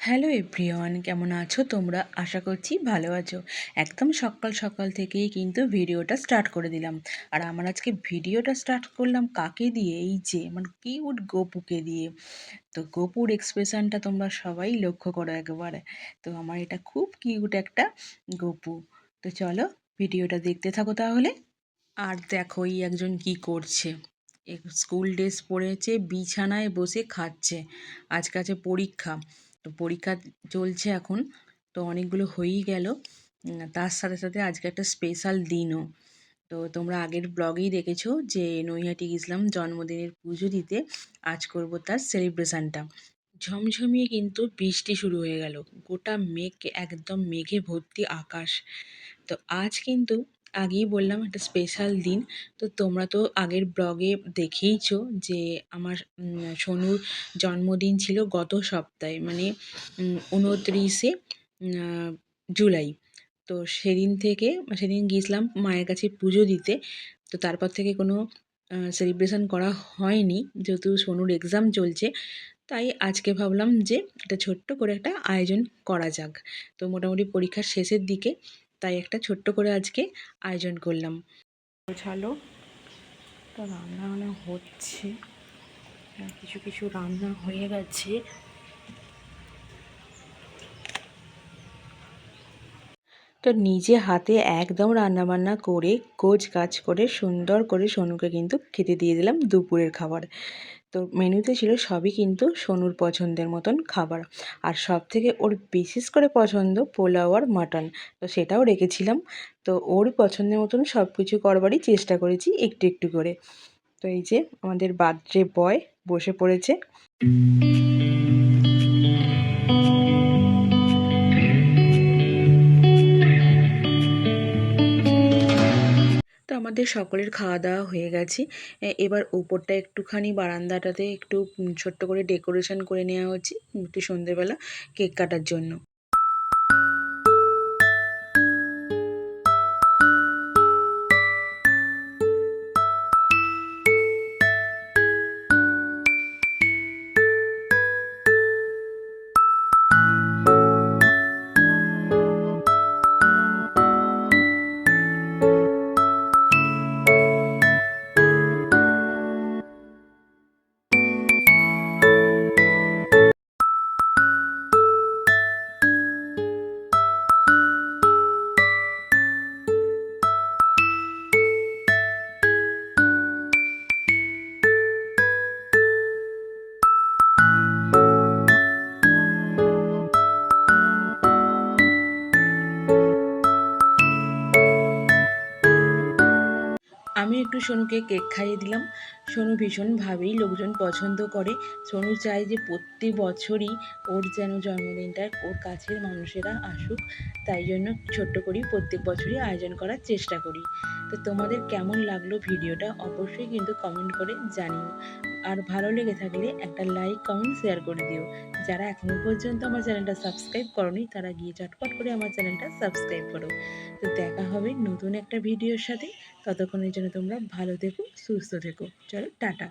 Hello everyone, কেমন আছো তোমরা? আশা করছি ভালো আছো। একদম সকাল সকাল থেকেই কিন্তু ভিডিওটা স্টার্ট করে দিলাম। আর আমার আজকে ভিডিওটা স্টার্ট করলাম কাকে দিয়ে? এই যে আমার কিউট গপুকে দিয়ে। তো গপুর এক্সপ্রেশনটা তোমরা সবাই লক্ষ্য করো একবারে। তো আমার এটা খুব কিউট একটা গপু। তো চলো ভিডিওটা দেখতে থাকো তাহলে। আর দেখো এই একজন কি করছে। স্কুল ড্রেস পরেছে, বিছানায় বসে খাচ্ছে। আজকে আছে পরীক্ষা। তো পরীক্ষা চলছে এখন। তো অনেকগুলো হয়েই গেল। তার সাথে সাথে আজকে একটা স্পেশাল দিনও। তো তোমরা আগের ব্লগেই দেখেছো যে নৈহাটি গেছিলাম জন্মদিনের পুজো দিতে। আজ করব তার সেলিব্রেশনটা। ঝমঝমিয়ে কিন্তু বৃষ্টি শুরু হয়ে গেল। গোটা মেঘ, একদম মেঘে ভর্তি আকাশ। তো আজ কিন্তু আগেই বললাম একটা স্পেশাল দিন। তো তোমরা তো আগের ব্লগে দেখেইছো যে আমার সোনুর জন্মদিন ছিল গত সপ্তাহে, মানে 29শে জুলাই। তো সেদিন গিয়েছিলাম মায়ের কাছে পুজো দিতে। তো তারপর থেকে কোনো সেলিব্রেশন করা হয়নি, যেহেতু সোনুর এক্সাম চলছে। তাই আজকে ভাবলাম যে একটা ছোট্ট করে একটা আয়োজন করা যাক। তো মোটামুটি পরীক্ষার শেষের দিকে, তাই একটা ছোট্ট করে আজকে আয়োজন করলাম। গোছালো, তো রান্না বান্না হচ্ছে, কিছু কিছু রান্না হয়ে গেছে। তো নিজে হাতে একদম রান্নাবান্না করে গোছ গাছ করে সুন্দর করে সোনুকে কিন্তু খেতে দিয়ে দিলাম দুপুরের খাবার। তো মেনুতে ছিল সবই কিন্তু সোনুর পছন্দের মতন খাবার। আর সব থেকে ওর বিশেষ করে পছন্দ পোলাও আর মাটন, তো সেটাও রেখেছিলাম। তো ওর পছন্দের মতন সব কিছু করবারই চেষ্টা করেছি একটু একটু করে। তো এই যে আমাদের বার্থডে বয় বসে পড়েছে। তো আমাদের সকলের খাওয়া দাওয়া হয়ে গেছে। এবার ওপরটা একটুখানি বারান্দাটাতে একটু ছোট্ট করে ডেকোরেশন করে নেওয়া হচ্ছে একটু সন্ধেবেলা কেক কাটার জন্য। আমি একটু সোনুকে কেক খাইয়ে দিলাম। সোনু ভীষণভাবেই লোকজন পছন্দ করে। সোনু চায় যে প্রত্যেক বছরই ওর যেন জন্মদিনটা ওর কাছের মানুষেরা আসুক। তাই জন্য ছোট্ট করেই প্রত্যেক বছরই আয়োজন করার চেষ্টা করি। তো তোমাদের কেমন লাগলো ভিডিওটা অবশ্যই কিন্তু কমেন্ট করে জানিও। আর ভালো লেগে থাকলে একটা লাইক কমেন্ট শেয়ার করে দিও। যারা এখনও পর্যন্ত আমার চ্যানেলটা সাবস্ক্রাইব করোনি তারা গিয়ে চটপট করে আমার চ্যানেলটা সাবস্ক্রাইব করো। তো দেখা হবে নতুন একটা ভিডিওর সাথে। ততক্ষণের জন্য তোমরা ভালো থেকো, সুস্থ থেকো। চলো টাটা।